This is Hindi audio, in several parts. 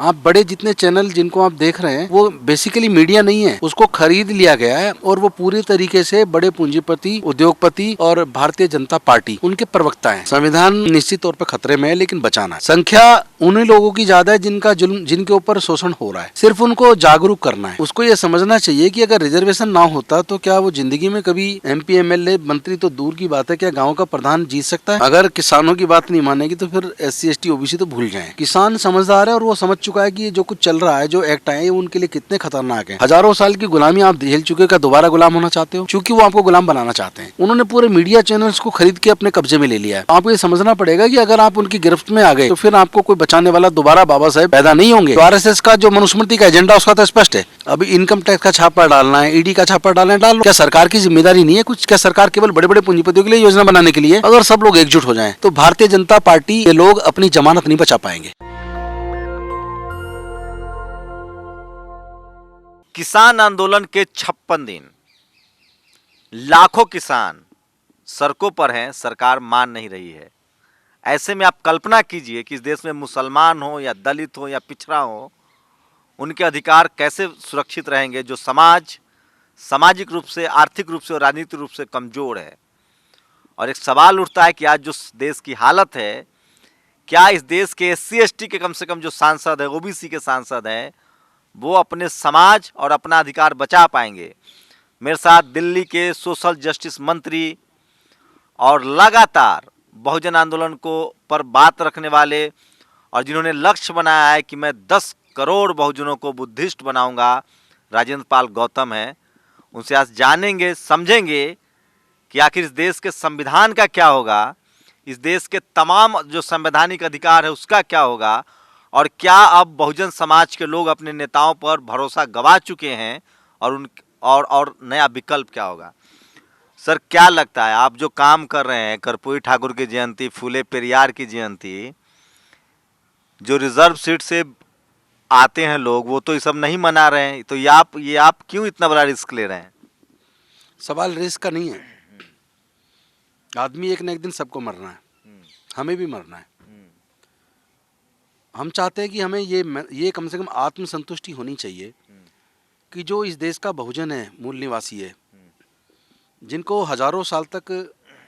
आप बड़े जितने चैनल जिनको आप देख रहे हैं वो बेसिकली मीडिया नहीं है, उसको खरीद लिया गया है और वो पूरी तरीके से बड़े पूंजीपति, उद्योगपति और भारतीय जनता पार्टी उनके प्रवक्ता हैं। संविधान निश्चित तौर पर खतरे में है, लेकिन बचाना है। संख्या उन्हीं लोगों की ज्यादा है जिनका जुल्म, जिनके ऊपर शोषण हो रहा है। सिर्फ उनको जागरूक करना है। उसको ये समझना चाहिए कि अगर रिजर्वेशन ना होता तो क्या वो जिंदगी में कभी MP MLA मंत्री तो दूर की बात है, क्या गाँव का प्रधान जीत सकता है? अगर किसानों की बात नहीं मानेगी तो फिर SC ST OBC तो भूल जाए। किसान समझदार है और वो समझ चुका है कि ये जो कुछ चल रहा है, जो एक्ट आए, उनके लिए कितने खतरनाक है। हजारों साल की गुलामी आप झेल चुके हो, क्या दोबारा गुलाम होना चाहते हो? क्योंकि वो आपको गुलाम बनाना चाहते हैं। उन्होंने पूरे मीडिया चैनल्स को खरीद के अपने कब्जे में ले लिया है। आपको ये समझना पड़ेगा कि अगर आप उनकी गिरफ्त में आ गए तो फिर आपको कोई बचाने वाला दोबारा बाबा साहेब पैदा नहीं होंगे। तो RSS का जो मनुस्मृति का एजेंडा उसका तो स्पष्ट है। अभी इनकम टैक्स का छापा डालना है, ED का छापा डालना है, डालो। क्या सरकार की जिम्मेदारी नहीं है कुछ? क्या सरकार केवल बड़े बड़े पूंजीपतियों के लिए योजना बनाने के लिए? अगर सब लोग एकजुट हो जाएं तो भारतीय जनता पार्टी के लोग अपनी जमानत नहीं बचा पाएंगे। किसान आंदोलन के 56 दिन, लाखों किसान सड़कों पर हैं, सरकार मान नहीं रही है। ऐसे में आप कल्पना कीजिए कि इस देश में मुसलमान हो या दलित हो या पिछड़ा हो, उनके अधिकार कैसे सुरक्षित रहेंगे, जो समाज सामाजिक रूप से, आर्थिक रूप से और राजनीतिक रूप से कमज़ोर है। और एक सवाल उठता है कि आज जो देश की हालत है, क्या इस देश के SC ST के कम से कम जो सांसद है, OBC के सांसद हैं, वो अपने समाज और अपना अधिकार बचा पाएंगे? मेरे साथ दिल्ली के सोशल जस्टिस मंत्री और लगातार बहुजन आंदोलन को पर बात रखने वाले और जिन्होंने लक्ष्य बनाया है कि मैं 10 करोड़ बहुजनों को बुद्धिस्ट बनाऊंगा, राजेंद्र पाल गौतम हैं। उनसे आज जानेंगे, समझेंगे कि आखिर इस देश के संविधान का क्या होगा, इस देश के तमाम जो संवैधानिक अधिकार है उसका क्या होगा, और क्या अब बहुजन समाज के लोग अपने नेताओं पर भरोसा गंवा चुके हैं और नया विकल्प क्या होगा। सर, क्या लगता है, आप जो काम कर रहे हैं, कर्पूरी ठाकुर की जयंती, फूले पेरियार की जयंती, जो रिजर्व सीट से आते हैं लोग, वो तो ये सब नहीं मना रहे हैं, तो ये आप क्यों इतना बड़ा रिस्क ले रहे हैं? सवाल रिस्क का नहीं है। आदमी एक न एक दिन सबको मरना है, हमें भी मरना है। हम चाहते हैं कि हमें ये कम से कम आत्मसंतुष्टि होनी चाहिए कि जो इस देश का बहुजन है, मूल निवासी है, जिनको हजारों साल तक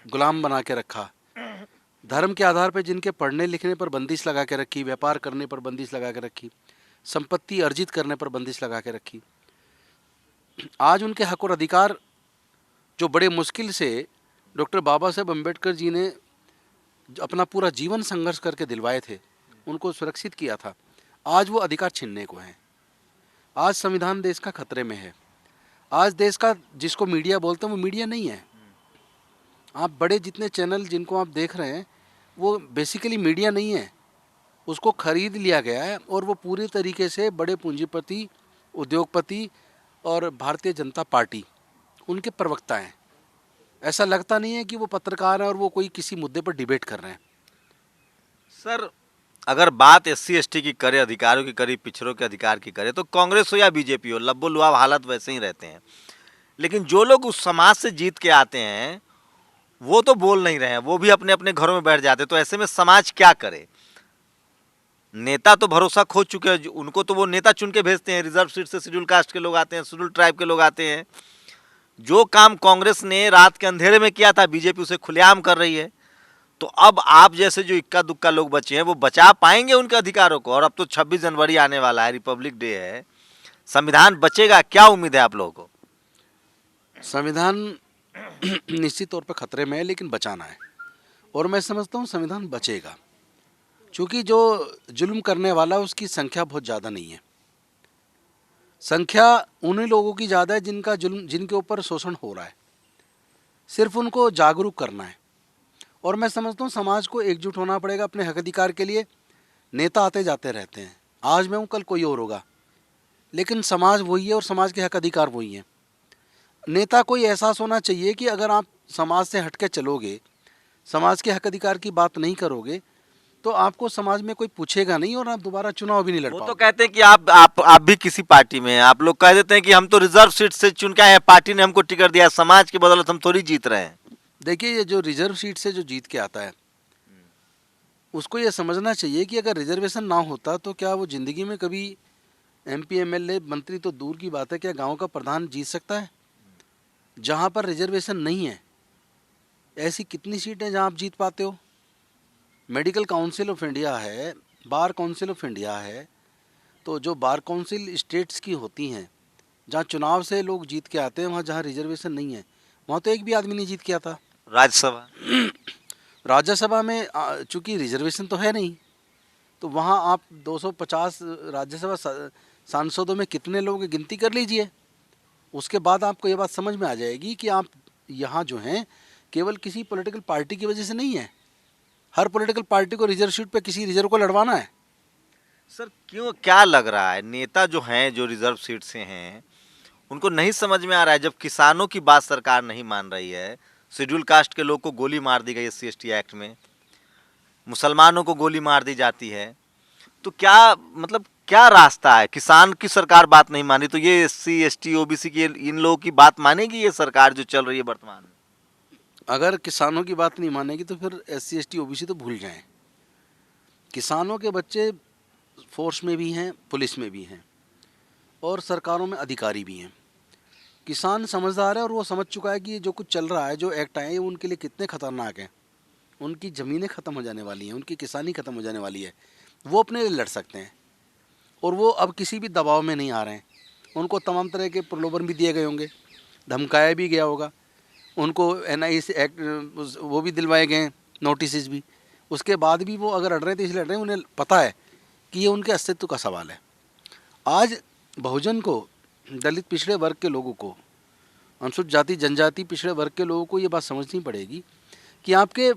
गुलाम बना के रखा, धर्म के आधार पर जिनके पढ़ने लिखने पर बंदिश लगा के रखी, व्यापार करने पर बंदिश लगा के रखी, संपत्ति अर्जित करने पर बंदिश लगा के रखी, आज उनके हक और अधिकार जो बड़े मुश्किल से डॉक्टर बाबा साहेब अम्बेडकर जी ने अपना पूरा जीवन संघर्ष करके दिलवाए थे, उनको सुरक्षित किया था, आज वो अधिकार छीनने को हैं। आज संविधान देश का खतरे में है। आज देश का जिसको मीडिया बोलते हैं वो मीडिया नहीं है। आप बड़े जितने चैनल जिनको आप देख रहे हैं वो बेसिकली मीडिया नहीं है, उसको खरीद लिया गया है और वो पूरी तरीके से बड़े पूंजीपति, उद्योगपति और भारतीय जनता पार्टी उनके प्रवक्ता हैं। ऐसा लगता नहीं है कि वो पत्रकार हैं और वो कोई किसी मुद्दे पर डिबेट कर रहे हैं। सर, अगर बात SC ST की करे, अधिकारों की करे, पिछड़ों के अधिकार की करे, तो कांग्रेस हो या BJP हो, लब्बो लुआब हालत वैसे ही रहते हैं। लेकिन जो लोग उस समाज से जीत के आते हैं वो तो बोल नहीं रहे हैं, वो भी अपने अपने घरों में बैठ जाते हैं। तो ऐसे में समाज क्या करे? नेता तो भरोसा खो चुके हैं, उनको तो वो नेता चुन के भेजते हैं। रिजर्व सीट से शेड्यूल कास्ट के लोग आते हैं, शेड्यूल ट्राइब के लोग आते हैं। जो काम कांग्रेस ने रात के अंधेरे में किया था, BJP उसे खुलेआम कर रही है। तो अब आप जैसे जो इक्का दुक्का लोग बचे हैं, वो बचा पाएंगे उनके अधिकारों को? और अब तो 26 जनवरी आने वाला है, रिपब्लिक डे है, संविधान बचेगा? क्या उम्मीद है आप लोगों को? संविधान निश्चित तौर पर खतरे में है, लेकिन बचाना है। और मैं समझता हूँ संविधान बचेगा, क्योंकि जो जुल्म करने वाला उसकी संख्या बहुत ज़्यादा नहीं है। संख्या उन्हीं लोगों की ज़्यादा है जिनका जुल्म, जिनके ऊपर शोषण हो रहा है। सिर्फ उनको जागरूक करना है। और मैं समझता हूँ समाज को एकजुट होना पड़ेगा अपने हक अधिकार के लिए। नेता आते जाते रहते हैं, आज मैं हूँ कल कोई और होगा, लेकिन समाज वही है और समाज के हक अधिकार वही हैं। नेता को ये एहसास होना चाहिए कि अगर आप समाज से हट के चलोगे, समाज के हक अधिकार की बात नहीं करोगे, तो आपको समाज में कोई पूछेगा नहीं और आप दोबारा चुनाव भी नहीं लड़ पाओगे। वो तो कहते हैं कि आप भी किसी पार्टी में हैं। आप लोग कह देते हैं कि हम तो रिजर्व सीट से चुन के आए हैं, पार्टी ने हमको टिकट दिया, समाज की बदौलत हम थोड़ी जीत रहे हैं। देखिए, ये जो रिजर्व सीट से जो जीत के आता है, उसको ये समझना चाहिए कि अगर रिजर्वेशन ना होता तो क्या वो ज़िंदगी में कभी एमपी एमएलए मंत्री तो दूर की बात है, क्या गांव का प्रधान जीत सकता है? जहां पर रिजर्वेशन नहीं है ऐसी कितनी सीटें जहां आप जीत पाते हो? मेडिकल काउंसिल ऑफ इंडिया है, बार काउंसिल ऑफ इंडिया है, तो जो बार काउंसिल स्टेट्स की होती हैं, जहाँ चुनाव से लोग जीत के आते हैं, वहाँ जहाँ रिजर्वेशन नहीं है वहाँ तो एक भी आदमी नहीं जीत के आता। राज्यसभा राज्यसभा में चूंकि रिजर्वेशन तो है नहीं, तो वहाँ आप 250 राज्यसभा सांसदों में कितने लोगों की गिनती कर लीजिए। उसके बाद आपको ये बात समझ में आ जाएगी कि आप यहाँ जो हैं केवल किसी पॉलिटिकल पार्टी की वजह से नहीं है। हर पॉलिटिकल पार्टी को रिजर्व सीट पे किसी रिजर्व को लड़वाना है। सर क्यों, क्या लग रहा है नेता जो हैं, जो रिजर्व सीट से हैं, उनको नहीं समझ में आ रहा है? जब किसानों की बात सरकार नहीं मान रही है, शेड्यूल कास्ट के लोग को गोली मार दी गई SC/ST एक्ट में, मुसलमानों को गोली मार दी जाती है, तो क्या मतलब क्या रास्ता है? किसान की सरकार बात नहीं मानी तो ये SC/ST OBC की इन लोगों की बात मानेगी ये सरकार जो चल रही है वर्तमान में? अगर किसानों की बात नहीं मानेगी तो फिर SC/ST OBC तो भूल जाएं। किसानों के बच्चे फोर्स में भी हैं, पुलिस में भी हैं और सरकारों में अधिकारी भी हैं। किसान समझदार है और वो समझ चुका है कि ये जो कुछ चल रहा है, जो एक्ट आए हैं, वो उनके लिए कितने खतरनाक हैं। उनकी ज़मीनें ख़त्म हो जाने वाली हैं, उनकी किसानी ख़त्म हो जाने वाली है। वो अपने लिए लड़ सकते हैं और वो अब किसी भी दबाव में नहीं आ रहे हैं। उनको तमाम तरह के प्रलोभन भी दिए गए होंगे, धमकाया भी गया होगा, उनको NIS एक्ट वो भी दिलवाए गए हैं, नोटिस भी। उसके बाद भी वो अगर लड़ रहे थे इसलिए लड़ रहे हैं, उन्हें पता है कि ये उनके अस्तित्व का सवाल है। आज बहुजन को, दलित पिछड़े वर्ग के लोगों को, अनुसूचित जाति जनजाति पिछड़े वर्ग के लोगों को ये बात समझनी पड़ेगी कि आपके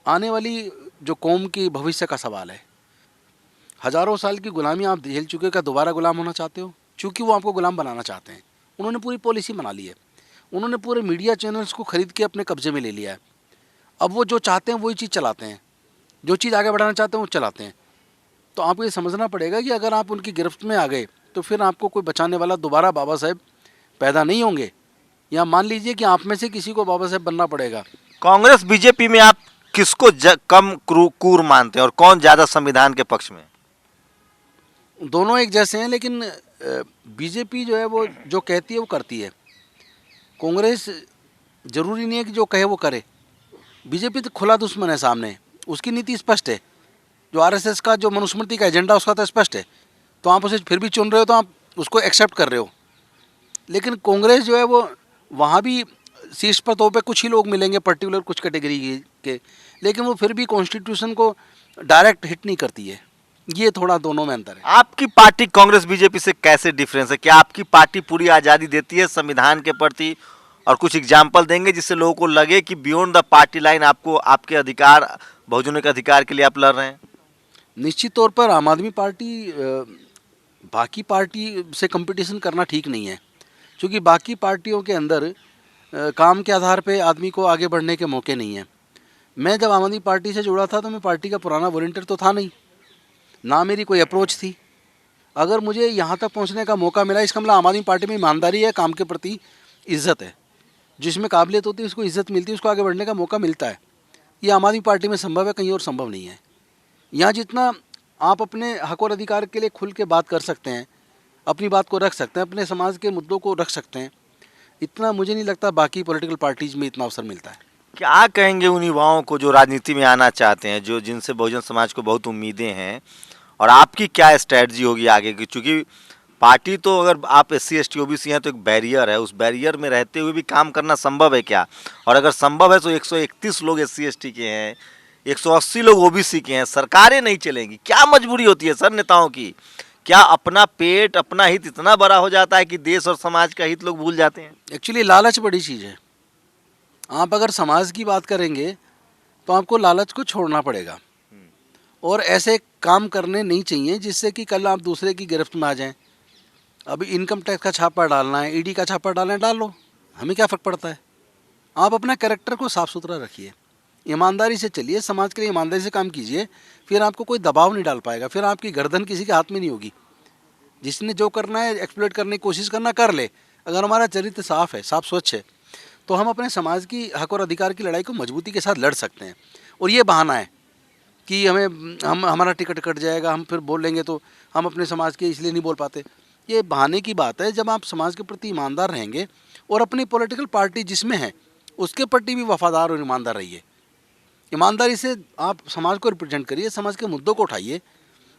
आने वाली जो कौम की भविष्य का सवाल है। हज़ारों साल की गुलामी आप झेल चुके, का दोबारा गुलाम होना चाहते हो? चूँकि वो आपको गुलाम बनाना चाहते हैं, उन्होंने पूरी पॉलिसी बना ली है, उन्होंने पूरे मीडिया चैनल्स को ख़रीद के अपने कब्जे में ले लिया है। अब वो जो चाहते हैं वही चीज़ चलाते हैं, जो चीज़ आगे बढ़ाना चाहते हैं वो चलाते हैं। तो आपको ये समझना पड़ेगा कि अगर आप उनकी गिरफ्त में आ गए तो फिर आपको कोई बचाने वाला दोबारा बाबा साहेब पैदा नहीं होंगे, या मान लीजिए कि आप में से किसी को बाबा साहेब बनना पड़ेगा। कांग्रेस बीजेपी में आप किसको कम क्रूर मानते हैं और कौन ज्यादा संविधान के पक्ष में? दोनों एक जैसे हैं, लेकिन बीजेपी जो है वो जो कहती है वो करती है। कांग्रेस जरूरी नहीं है कि जो कहे वो करे। बीजेपी तो खुला दुश्मन है सामने, उसकी नीति स्पष्ट है। जो RSS का जो मनुस्मृति का एजेंडा उसका तो स्पष्ट है, तो आप उसे फिर भी चुन रहे हो तो आप उसको एक्सेप्ट कर रहे हो। लेकिन कांग्रेस जो है वो वहाँ भी शीर्ष पदों पे कुछ ही लोग मिलेंगे पर्टिकुलर कुछ कैटेगरी के, लेकिन वो फिर भी कॉन्स्टिट्यूशन को डायरेक्ट हिट नहीं करती है। ये थोड़ा दोनों में अंतर है। आपकी पार्टी कांग्रेस बीजेपी से कैसे डिफरेंस है? क्या आपकी पार्टी पूरी आज़ादी देती है संविधान के प्रति, और कुछ एग्जाम्पल देंगे जिससे लोगों को लगे कि बियॉन्ड द पार्टी लाइन आपको आपके अधिकार, बहुजनों के अधिकार के लिए आप लड़ रहे हैं? निश्चित तौर पर आम आदमी पार्टी बाकी पार्टी से कंपटीशन करना ठीक नहीं है, क्योंकि बाकी पार्टियों के अंदर काम के आधार पे आदमी को आगे बढ़ने के मौके नहीं हैं। मैं जब आम आदमी पार्टी से जुड़ा था तो मैं पार्टी का पुराना वॉलंटियर तो था नहीं, ना मेरी कोई अप्रोच थी। अगर मुझे यहाँ तक पहुँचने का मौका मिला, इसका मतलब आम आदमी पार्टी में ईमानदारी है, काम के प्रति इज्जत है। जिसमें काबिलियत होती है उसको इज्जत मिलती है, उसको आगे बढ़ने का मौका मिलता है। ये आम आदमी पार्टी में संभव है, कहीं और संभव नहीं है। यहाँ जितना आप अपने हक और अधिकार के लिए खुल के बात कर सकते हैं, अपनी बात को रख सकते हैं, अपने समाज के मुद्दों को रख सकते हैं, इतना मुझे नहीं लगता बाकी पॉलिटिकल पार्टीज़ में इतना अवसर मिलता है। क्या कहेंगे उन युवाओं को जो राजनीति में आना चाहते हैं, जो जिनसे बहुजन समाज को बहुत उम्मीदें हैं, और आपकी क्या स्ट्रैटेजी होगी आगे की? क्योंकि पार्टी तो, अगर आप SC/ST OBC हैं तो एक बैरियर है, उस बैरियर में रहते हुए भी काम करना संभव है क्या? और अगर संभव है तो 131 लोग SC/ST के हैं, 180 लोग OBC के हैं, सरकारें नहीं चलेंगी। क्या मजबूरी होती है सर नेताओं की? क्या अपना पेट, अपना हित इतना बड़ा हो जाता है कि देश और समाज का हित लोग भूल जाते हैं? एक्चुअली लालच बड़ी चीज़ है। आप अगर समाज की बात करेंगे तो आपको लालच को छोड़ना पड़ेगा और ऐसे काम करने नहीं चाहिए जिससे कि कल आप दूसरे की गिरफ्त में आ जाएं। अभी इनकम टैक्स का छापा डालना है, ED का छापा डालना है, डाल लो, हमें क्या फ़र्क पड़ता है। आप अपना कैरेक्टर को साफ़ सुथरा रखिए, ईमानदारी से चलिए, समाज के लिए ईमानदारी से काम कीजिए, फिर आपको कोई दबाव नहीं डाल पाएगा, फिर आपकी गर्दन किसी के हाथ में नहीं होगी। जिसने जो करना है एक्सप्लॉइट करने की कोशिश करना कर ले। अगर हमारा चरित्र साफ़ है, साफ स्वच्छ है, तो हम अपने समाज की हक और अधिकार की लड़ाई को मजबूती के साथ लड़ सकते हैं। और ये बहाना है कि हम हमारा टिकट कट जाएगा, हम फिर बोल लेंगे तो हम अपने समाज के इसलिए नहीं बोल पाते। ये बहाने की बात है। जब आप समाज के प्रति ईमानदार रहेंगे और अपनी पॉलिटिकल पार्टी जिसमें है उसके प्रति भी वफादार और ईमानदार रहिए, ईमानदारी से आप समाज को रिप्रेजेंट करिए, समाज के मुद्दों को उठाइए,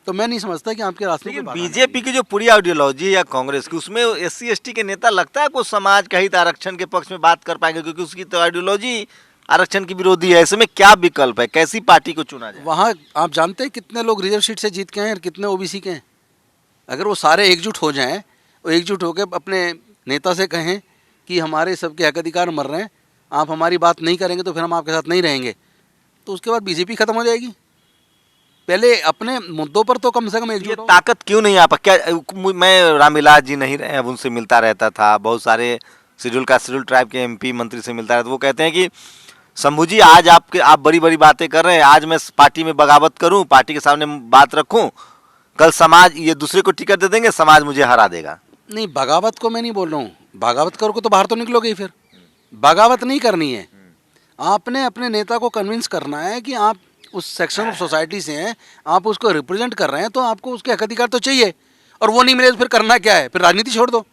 तो मैं नहीं समझता कि आपके रास्ते लेकिन बीजेपी की जो पूरी आइडियोलॉजी या कांग्रेस की, उसमें एससी एसटी के नेता लगता है कोई समाज का हित आरक्षण के पक्ष में बात कर पाएंगे, क्योंकि उसकी तो आइडियोलॉजी आरक्षण की विरोधी है। ऐसे में क्या विकल्प है, कैसी पार्टी को चुना जाए? वहाँ आप जानते हैं कितने लोग रिजर्व सीट से जीत के हैं और कितने ओबीसी के हैं? अगर वो सारे एकजुट हो जाएं, वो एकजुट होकर अपने नेता से कहें कि हमारे सबके हक अधिकार मर रहे हैं, आप हमारी बात नहीं करेंगे तो फिर हम आपके साथ नहीं रहेंगे, तो उसके बाद बीजेपी खत्म हो जाएगी। पहले अपने मुद्दों पर तो कम से कम ये एकजुट हो। ताकत क्यों नहीं आप क्या? मैं रामविलास जी नहीं रहे, अब उनसे मिलता रहता था, बहुत सारे शेड्यूल कास्ट शेड्यूल ट्राइब के एमपी मंत्री से मिलता रहता, वो कहते हैं कि शंभू जी आज आप बड़ी बड़ी बातें कर रहे हैं, आज मैं पार्टी में बगावत करूं, पार्टी के सामने बात रखूं, कल समाज ये दूसरे को टिकट दे देंगे, समाज मुझे हरा देगा। नहीं, बगावत को मैं नहीं बोल रहा हूँ, बगावत करोगे तो बाहर तो निकलोगे ही। फिर बगावत नहीं करनी है, आपने अपने नेता को कन्विंस करना है कि आप उस सेक्शन ऑफ सोसाइटी से हैं, आप उसको रिप्रेजेंट कर रहे हैं, तो आपको उसके हक अधिकार तो चाहिए, और वो नहीं मिले तो फिर करना क्या है? फिर राजनीति छोड़ दो।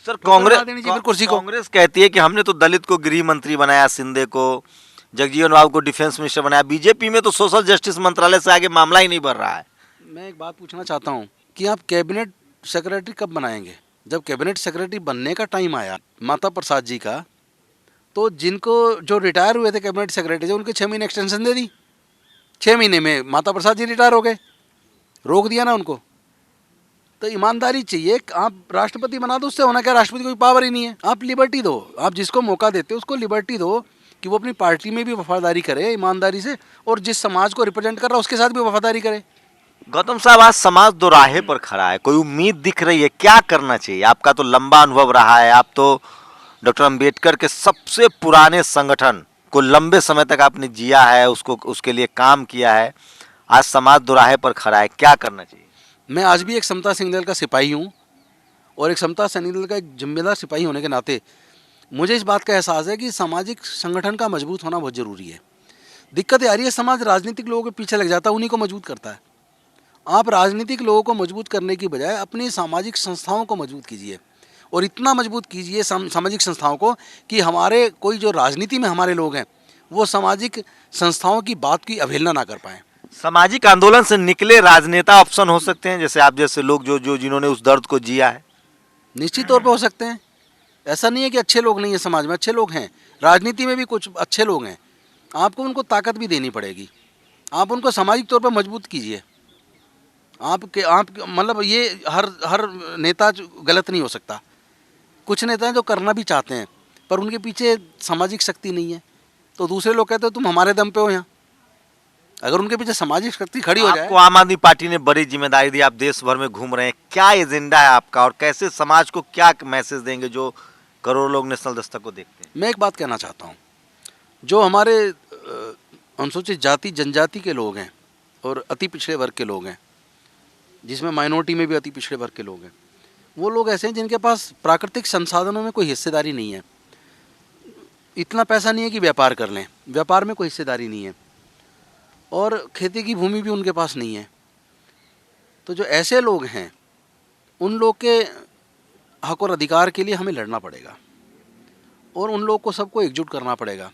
सर कांग्रेस कहती है कि हमने तो दलित को गृह मंत्री बनाया, शिंदे को, जगजीवन बाबू को डिफेंस मिनिस्टर बनाया, बीजेपी में तो सोशल जस्टिस मंत्रालय से आगे मामला ही नहीं बढ़ रहा है। मैं एक बात पूछना चाहता हूँ कि आप कैबिनेट सेक्रेटरी कब बनाएंगे? जब कैबिनेट सेक्रेटरी बनने का टाइम आया माता प्रसाद जी का, तो जिनको जो रिटायर हुए थे कैबिनेट सेक्रेटरी से, उनके 6 महीने एक्सटेंशन दे दी। 6 महीने में माता प्रसाद जी रिटायर हो गए, रोक दिया ना उनको। तो ईमानदारी चाहिए, आप राष्ट्रपति बना दो, उससे होना क्या? राष्ट्रपति कोई पावर ही नहीं है। आप लिबर्टी दो, आप जिसको मौका देते हो उसको लिबर्टी दो कि वो अपनी पार्टी में भी वफादारी करे ईमानदारी से, और जिस समाज को रिप्रेजेंट कर रहा है उसके साथ भी वफादारी करे। गौतम साहब, आज समाज दोराहे पर खड़ा है, कोई उम्मीद दिख रही है? क्या करना चाहिए? आपका तो लंबा अनुभव रहा है, आप तो डॉक्टर अंबेडकर के सबसे पुराने संगठन को लंबे समय तक आपने जिया है, उसको उसके लिए काम किया है। आज समाज दोराहे पर खड़ा है, क्या करना चाहिए? मैं आज भी एक समता सिंह दल का सिपाही हूँ, और एक समता सैनिक दल का एक जिम्मेदार सिपाही होने के नाते मुझे इस बात का एहसास है कि सामाजिक संगठन का मजबूत होना बहुत ज़रूरी है। दिक्कत आ रही है, समाज राजनीतिक लोगों के पीछे लग जाता है, उन्हीं को मजबूत करता है। आप राजनीतिक लोगों को मजबूत करने की बजाय अपनी सामाजिक संस्थाओं को मजबूत कीजिए, और इतना मजबूत कीजिए सामाजिक संस्थाओं को कि हमारे कोई जो राजनीति में हमारे लोग हैं वो सामाजिक संस्थाओं की बात की अवहेलना ना कर पाएँ। सामाजिक आंदोलन से निकले राजनेता ऑप्शन हो सकते हैं, जैसे आप जैसे लोग जो जिन्होंने उस दर्द को जिया है? निश्चित तौर पे हो सकते हैं। ऐसा नहीं है कि अच्छे लोग नहीं हैं, समाज में अच्छे लोग हैं, राजनीति में भी कुछ अच्छे लोग हैं। आपको उनको ताकत भी देनी पड़ेगी, आप उनको सामाजिक तौर पर मजबूत कीजिए। आप मतलब ये हर नेता गलत नहीं हो सकता। कुछ नेता हैं जो करना भी चाहते हैं पर उनके पीछे सामाजिक शक्ति नहीं है, तो दूसरे लोग कहते हो तुम हमारे दम पे हो यहाँ। अगर उनके पीछे सामाजिक शक्ति खड़ी हो जाए। आपको आम आदमी पार्टी ने बड़ी जिम्मेदारी दी, आप देश भर में घूम रहे हैं, क्या एजेंडा है आपका और कैसे समाज को क्या मैसेज देंगे जो करोड़ों लोग नेशनल दस्तक को देखते हैं? मैं एक बात कहना चाहता हूँ, जो हमारे अनुसूचित जाति जनजाति के लोग हैं और अति पिछड़े वर्ग के लोग हैं, जिसमें माइनॉरिटी में भी अति पिछड़े वर्ग के लोग हैं, वो लोग ऐसे हैं जिनके पास प्राकृतिक संसाधनों में कोई हिस्सेदारी नहीं है। इतना पैसा नहीं है कि व्यापार कर लें, व्यापार में कोई हिस्सेदारी नहीं है, और खेती की भूमि भी उनके पास नहीं है। तो जो ऐसे लोग हैं उन लोग के हक और अधिकार के लिए हमें लड़ना पड़ेगा, और उन लोग को सबको एकजुट करना पड़ेगा।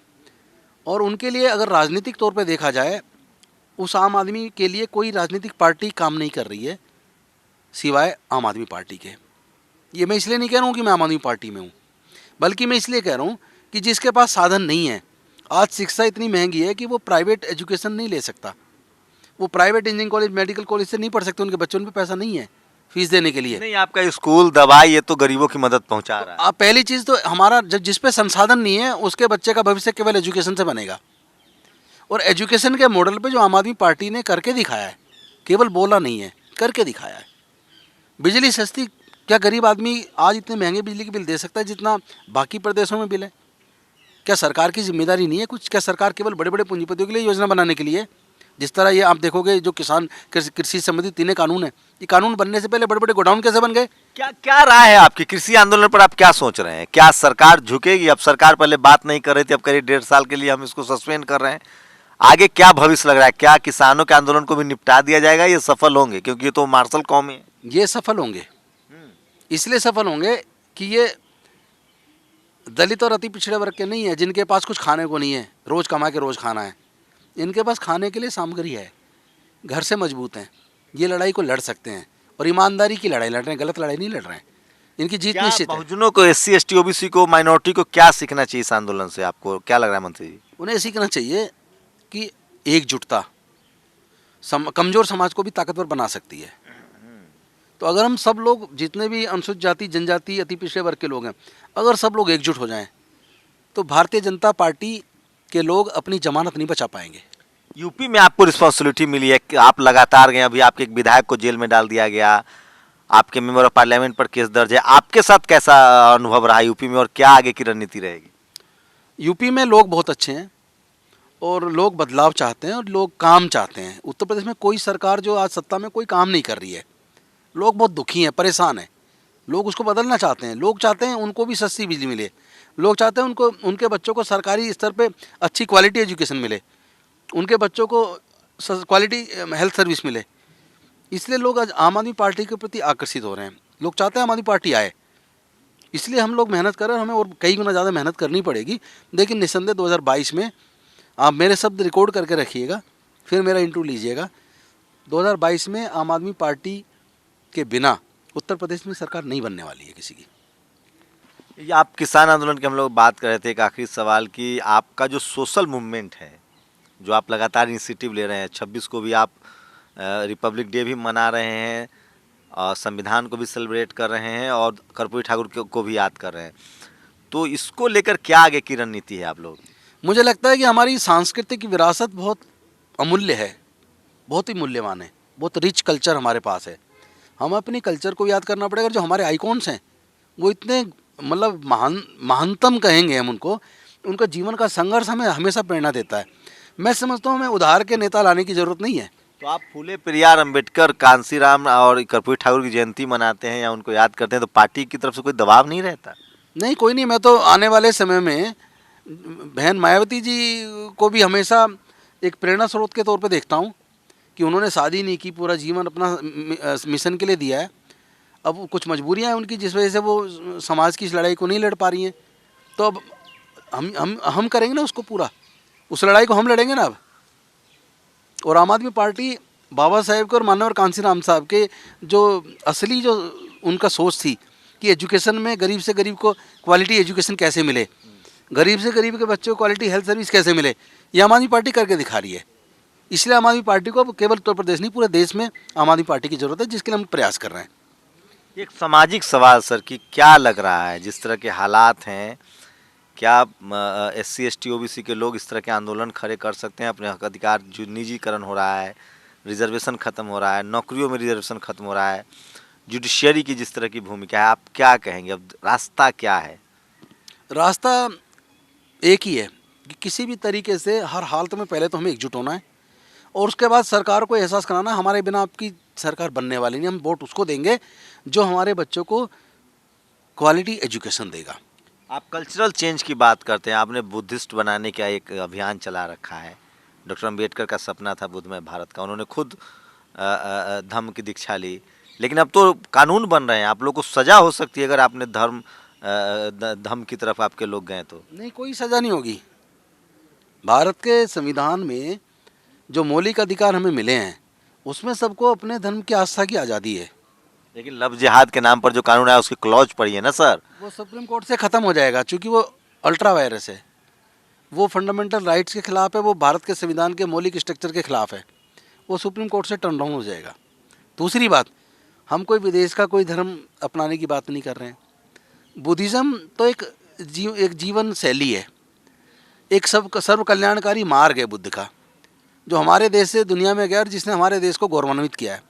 और उनके लिए अगर राजनीतिक तौर पे देखा जाए, उस आम आदमी के लिए कोई राजनीतिक पार्टी काम नहीं कर रही है सिवाय आम आदमी पार्टी के। ये मैं इसलिए नहीं कह रहा हूँ कि मैं आम आदमी पार्टी में हूँ, बल्कि मैं इसलिए कह रहा हूँ कि जिसके पास साधन नहीं है, आज शिक्षा इतनी महंगी है कि वो प्राइवेट एजुकेशन नहीं ले सकता, वो private engineering college medical college से नहीं पढ़ सकते, उनके बच्चों पे पैसा नहीं है फीस देने के लिए। नहीं, आपका स्कूल दवाई ये तो गरीबों की मदद पहुंचा रहा है। आप पहली चीज़ तो हमारा जब जिस पे संसाधन नहीं है उसके बच्चे का भविष्य केवल एजुकेशन से बनेगा, और एजुकेशन के मॉडल पे जो आम आदमी पार्टी ने करके दिखाया है, केवल बोला नहीं है करके दिखाया है। बिजली सस्ती, क्या गरीब आदमी आज इतने महंगे बिजली के बिल दे सकता है जितना बाकी प्रदेशों में बिल है? क्या सरकार की जिम्मेदारी नहीं है कुछ? क्या सरकार केवल बड़े बड़े पूंजीपतियों के लिए योजना बनाने के लिए? जिस तरह ये आप देखोगे जो किसान कृषि संबंधित 3 कानून है, ये कानून बनने से पहले बड़े बड़े गोडाउन कैसे बन गए? क्या राय है आपकी कृषि आंदोलन पर? आप क्या सोच रहे हैं? क्या सरकार झुकेगी? अब सरकार पहले बात नहीं कर रही थी, अब करीब 1.5 साल के लिए हम इसको सस्पेंड कर रहे हैं। आगे क्या भविष्य लग रहा है? क्या किसानों के आंदोलन को भी निपटा दिया जाएगा, ये सफल होंगे? क्योंकि ये तो मार्शल कौम है। ये सफल होंगे, इसलिए सफल होंगे कि ये दलित और अति पिछड़े वर्ग के नहीं है जिनके पास कुछ खाने को नहीं है, रोज कमा के रोज खाना है। इनके पास खाने के लिए सामग्री है, घर से मजबूत हैं, ये लड़ाई को लड़ सकते हैं और ईमानदारी की लड़ाई लड़ रहे हैं, गलत लड़ाई नहीं लड़ रहे हैं। इनकी जीत क्या निश्चित है। बहुजनों को, SC ST OBC को, माइनॉरिटी को क्या सीखना चाहिए इस आंदोलन से? आपको क्या लग रहा है मंत्री जी? उन्हें सीखना चाहिए कि एकजुटता कमजोर समाज को भी ताकतवर बना सकती है। तो अगर हम सब लोग, जितने भी अनुसूचित जाति, जनजाति, अति पिछड़े वर्ग के लोग हैं, अगर सब लोग एकजुट हो जाएं तो भारतीय जनता पार्टी के लोग अपनी जमानत नहीं बचा पाएंगे। यूपी में आपको रिस्पॉन्सिबिलिटी मिली है कि आप लगातार गए, अभी आपके एक विधायक को जेल में डाल दिया गया, आपके मेंबर ऑफ पार्लियामेंट पर केस दर्ज है। आपके साथ कैसा अनुभव रहा यूपी में और क्या आगे की रणनीति रहेगी? यूपी में लोग बहुत अच्छे हैं और लोग बदलाव चाहते हैं और लोग काम चाहते हैं। उत्तर प्रदेश में कोई सरकार जो आज सत्ता में कोई काम नहीं कर रही है, लोग बहुत दुखी हैं, परेशान हैं। लोग उसको बदलना चाहते हैं। लोग चाहते हैं उनको भी सस्ती बिजली मिले, लोग चाहते हैं उनको, उनके बच्चों को सरकारी स्तर पे अच्छी क्वालिटी एजुकेशन मिले, उनके बच्चों को क्वालिटी हेल्थ सर्विस मिले। इसलिए लोग आज आम आदमी पार्टी के प्रति आकर्षित हो रहे हैं। लोग चाहते हैं आम आदमी पार्टी आए, इसलिए हम लोग मेहनत कर रहे हैं। हमें और कई गुना ज़्यादा मेहनत करनी पड़ेगी, लेकिन निस्संदेह 2022 में आप मेरे शब्द रिकॉर्ड करके रखिएगा, फिर मेरा इंटरव्यू लीजिएगा। 2022 में आम आदमी पार्टी के बिना उत्तर प्रदेश में सरकार नहीं बनने वाली है किसी की। ये आप किसान आंदोलन की हम लोग बात कर रहे थे, एक आखिरी सवाल कि आपका जो सोशल मूवमेंट है, जो आप लगातार इनिशिएटिव ले रहे हैं, 26 को भी आप रिपब्लिक डे भी मना रहे हैं और संविधान को भी सेलिब्रेट कर रहे हैं और कर्पूरी ठाकुर को भी याद कर रहे हैं, तो इसको लेकर क्या आगे की रणनीति है आप लोग? मुझे लगता है कि हमारी सांस्कृतिक विरासत बहुत अमूल्य है, बहुत ही मूल्यवान है, बहुत रिच कल्चर हमारे पास है। हम अपनी कल्चर को याद करना पड़ेगा। जो हमारे आइकॉन्स हैं वो इतने मतलब महानतम कहेंगे हम उनको, उनका जीवन का संघर्ष हमें हमेशा प्रेरणा देता है। मैं समझता हूँ हमें उधार के नेता लाने की ज़रूरत नहीं है। तो आप फूले पेरियार, अंबेडकर, कांसीराम और कर्पूरी ठाकुर की जयंती मनाते हैं या उनको याद करते हैं, तो पार्टी की तरफ से कोई दबाव नहीं रहता? नहीं, कोई नहीं। मैं तो आने वाले समय में बहन मायावती जी को भी हमेशा एक प्रेरणा स्रोत के तौर पे देखता हूँ कि उन्होंने शादी नहीं की, पूरा जीवन अपना मिशन के लिए दिया है। अब कुछ मजबूरियाँ हैं उनकी जिस वजह से वो समाज की इस लड़ाई को नहीं लड़ पा रही हैं, तो अब हम करेंगे ना उसको पूरा, उस लड़ाई को हम लड़ेंगे ना अब। और आम आदमी पार्टी बाबा साहेब के और माननीय कांसीराम साहब के जो असली जो उनका सोच थी कि एजुकेशन में गरीब से गरीब को क्वालिटी एजुकेशन कैसे मिले, गरीब से गरीब के बच्चों को क्वालिटी हेल्थ सर्विस कैसे मिले, ये आम आदमी पार्टी करके दिखा रही है। इसलिए आम आदमी पार्टी को अब केवल उत्तर प्रदेश नहीं, पूरे देश में आम आदमी पार्टी की ज़रूरत है, जिसके लिए हम प्रयास कर रहे हैं। एक सामाजिक सवाल सर, कि क्या लग रहा है जिस तरह के हालात हैं, क्या SC ST OBC के लोग इस तरह के आंदोलन खड़े कर सकते हैं? अपने हक अधिकार जो निजीकरण हो रहा है, रिजर्वेशन ख़त्म हो रहा है, नौकरियों में रिजर्वेशन ख़त्म हो रहा है, जुडिशियरी की जिस तरह की भूमिका है, आप क्या कहेंगे? अब रास्ता क्या है? रास्ता एक ही है कि किसी भी तरीके से हर हालत में पहले तो हमें एकजुट होना है और उसके बाद सरकार को एहसास कराना हमारे बिना आपकी सरकार बनने वाली नहीं। हम वोट उसको देंगे जो हमारे बच्चों को क्वालिटी एजुकेशन देगा। आप कल्चरल चेंज की बात करते हैं, आपने बुद्धिस्ट बनाने का एक अभियान चला रखा है। डॉक्टर अंबेडकर का सपना था बुद्धमय भारत का, उन्होंने खुद धम्म की दीक्षा ली, लेकिन अब तो कानून बन रहे हैं, आप लोग को सज़ा हो सकती है अगर आपने धम्म की तरफ आपके लोग गए तो। नहीं, कोई सज़ा नहीं होगी। भारत के संविधान में जो मौलिक अधिकार हमें मिले हैं उसमें सबको अपने धर्म की आस्था की आज़ादी है। लेकिन लव जिहाद के नाम पर जो कानून है उसकी क्लॉज पड़ी है ना सर, वो सुप्रीम कोर्ट से ख़त्म हो जाएगा, क्योंकि वो अल्ट्रा वायरस है, वो फंडामेंटल राइट्स के खिलाफ है, वो भारत के संविधान के मौलिक स्ट्रक्चर के खिलाफ है। वो सुप्रीम कोर्ट से टर्न डाउन हो जाएगा। दूसरी बात, हम कोई विदेश का कोई धर्म अपनाने की बात नहीं कर रहे हैं। बुद्धिज़्म तो एक जीवन शैली है, एक सर्व कल्याणकारी मार्ग है बुद्ध का, जो हमारे देश से दुनिया में गया और जिसने हमारे देश को गौरवान्वित किया है।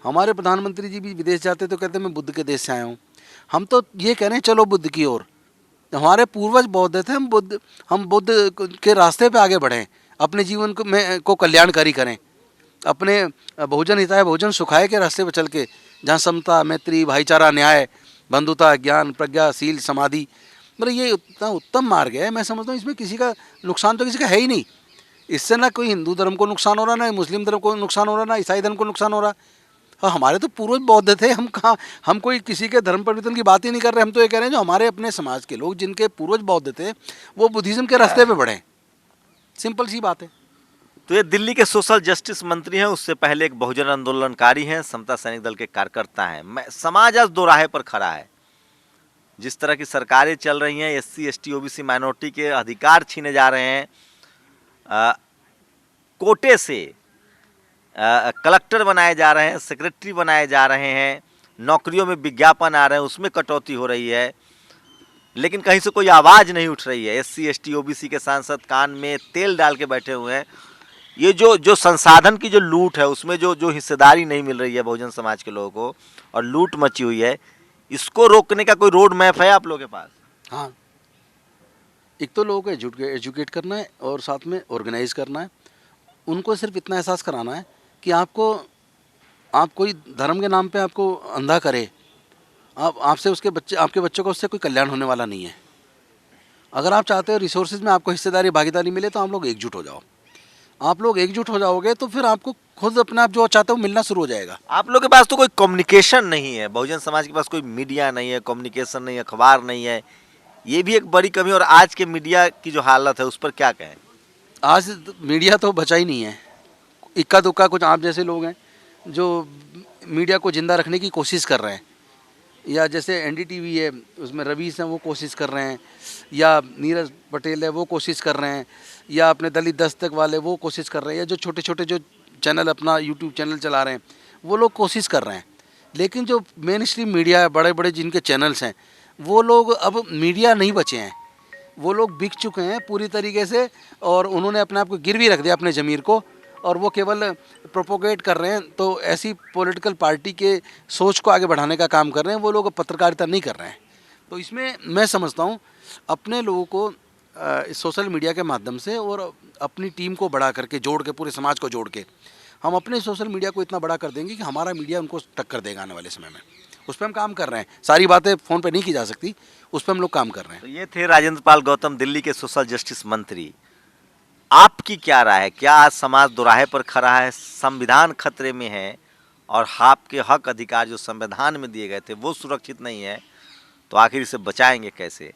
हमारे प्रधानमंत्री जी भी विदेश जाते तो कहते मैं बुद्ध के देश से आया हूँ। हम तो ये कह रहे हैं चलो बुद्ध की ओर। हमारे पूर्वज बौद्ध थे, हम बुद्ध के रास्ते पे आगे बढ़ें, अपने जीवन को कल्याणकारी करें, अपने बहुजन हिताय बहुजन सुखाय के रास्ते पर चल के, जहाँ समता, मैत्री, भाईचारा, न्याय, बंधुता, ज्ञान, प्रज्ञा, शील, समाधि, मतलब ये इतना उत्तम मार्ग है। मैं समझता हूँ इसमें किसी का नुकसान तो किसी का है ही नहीं। इससे ना कोई हिंदू धर्म को नुकसान हो रहा, ना मुस्लिम धर्म को नुकसान हो रहा, ना ईसाई धर्म को नुकसान हो रहा। हाँ, हमारे तो पूर्वज बौद्ध थे, हम कोई किसी के धर्म परिवर्तन की बात ही नहीं कर रहे। हम तो ये कह रहे हैं जो हमारे अपने समाज के लोग जिनके पूर्वज बौद्ध थे वो बुद्धिज्म के रास्ते पे बढ़े। सिंपल सी बात है। तो ये दिल्ली के सोशल जस्टिस मंत्री हैं, उससे पहले एक बहुजन आंदोलनकारी हैं, समता सैनिक दल के कार्यकर्ता हैं। समाज आज दो राह पर खड़ा है। जिस तरह की सरकारें चल रही हैं, SC ST OBC माइनॉरिटी के अधिकार छीने जा रहे हैं, कोटे से कलेक्टर बनाए जा रहे हैं, सेक्रेटरी बनाए जा रहे हैं, नौकरियों में विज्ञापन आ रहे हैं, उसमें कटौती हो रही है, लेकिन कहीं से कोई आवाज़ नहीं उठ रही है। SC ST OBC के सांसद कान में तेल डाल के बैठे हुए हैं। ये जो संसाधन की जो लूट है, उसमें जो हिस्सेदारी नहीं मिल रही है बहुजन समाज के लोगों को और लूट मची हुई है, इसको रोकने का कोई रोड मैप है आप लोगों के पास? हाँ, एक तो लोगों को एजुकेट करना है और साथ में ऑर्गेनाइज करना है। उनको सिर्फ इतना एहसास कराना है कि आप कोई धर्म के नाम पे आपको अंधा करे, आपसे आपके बच्चों का उससे कोई कल्याण होने वाला नहीं है। अगर आप चाहते हो रिसोर्सेज में आपको हिस्सेदारी भागीदारी मिले तो आप लोग एकजुट हो जाओ। आप लोग एकजुट हो जाओगे तो फिर आपको खुद अपने आप जो चाहते हो मिलना शुरू हो जाएगा। आप लोग के पास तो कोई कम्युनिकेशन नहीं है, बहुजन समाज के पास कोई मीडिया नहीं है, कम्युनिकेशन नहीं है, अखबार नहीं है, ये भी एक बड़ी कमी। और आज के मीडिया की जो हालत है उस पर क्या कहें? आज मीडिया तो बचा ही नहीं है। इक्का दुक्का कुछ आप जैसे लोग हैं जो मीडिया को जिंदा रखने की कोशिश कर रहे हैं, या जैसे NDTV है उसमें रवीश हैं वो कोशिश कर रहे हैं, या नीरज पटेल है वो कोशिश कर रहे हैं, या अपने दलित दस्तक वाले वो कोशिश कर रहे हैं, या जो छोटे छोटे जो चैनल अपना YouTube चैनल चला रहे हैं वो लोग कोशिश कर रहे हैं। लेकिन जो मेन स्ट्रीम मीडिया है, बड़े बड़े जिनके चैनल्स हैं, वो लोग अब मीडिया नहीं बचे हैं। वो लोग बिक चुके हैं पूरी तरीके से और उन्होंने अपने आप को गिरवी रख दिया, अपने ज़मीर को, और वो केवल प्रोपोगेट कर रहे हैं। तो ऐसी पॉलिटिकल पार्टी के सोच को आगे बढ़ाने का काम कर रहे हैं, वो लोग पत्रकारिता नहीं कर रहे हैं। तो इसमें मैं समझता हूँ अपने लोगों को सोशल मीडिया के माध्यम से और अपनी टीम को बड़ा करके, जोड़ के, पूरे समाज को जोड़ के, हम अपने सोशल मीडिया को इतना बड़ा कर देंगे कि हमारा मीडिया उनको टक्कर देगा आने वाले समय में। उस पर हम काम कर रहे हैं। सारी बातें फ़ोन पे नहीं की जा सकती, उस पर हम लोग काम कर रहे हैं। तो ये थे राजेंद्र पाल गौतम, दिल्ली के सोशल जस्टिस मंत्री। आपकी क्या राय है? क्या आज समाज दोराहे पर खड़ा है, संविधान खतरे में है और आपके हक अधिकार जो संविधान में दिए गए थे वो सुरक्षित नहीं है, तो आखिर इसे बचाएंगे कैसे?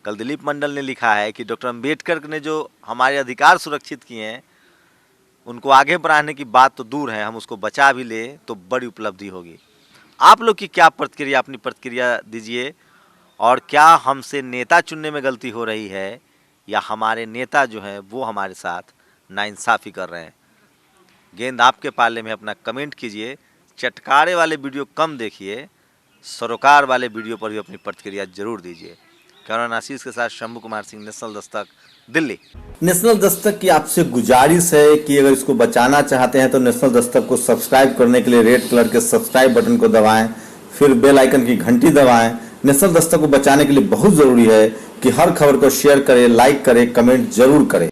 कल दिलीप मंडल ने लिखा है कि डॉक्टर अम्बेडकर ने जो हमारे अधिकार सुरक्षित किए हैं उनको आगे बढ़ाने की बात तो दूर है, हम उसको बचा भी ले तो बड़ी उपलब्धि होगी। आप लोग की क्या प्रतिक्रिया, अपनी प्रतिक्रिया दीजिए। और क्या हमसे नेता चुनने में गलती हो रही है या हमारे नेता जो हैं वो हमारे साथ नाइंसाफ़ी कर रहे हैं? गेंद आपके पाले में, अपना कमेंट कीजिए। चटकारे वाले वीडियो कम देखिए, सरोकार वाले वीडियो पर भी अपनी प्रतिक्रिया जरूर दीजिए। कैमरामैन आशीष के साथ शंभू कुमार सिंह, नेशनल दस्तक, दिल्ली। नेशनल दस्तक की आपसे गुजारिश है कि अगर इसको बचाना चाहते हैं तो नेशनल दस्तक को सब्सक्राइब करने के लिए रेड कलर के सब्सक्राइब बटन को दबाएं, फिर बेल आइकन की घंटी दबाएं। नेशनल दस्तक को बचाने के लिए बहुत जरूरी है कि हर खबर को शेयर करें, लाइक करें, कमेंट जरूर करें।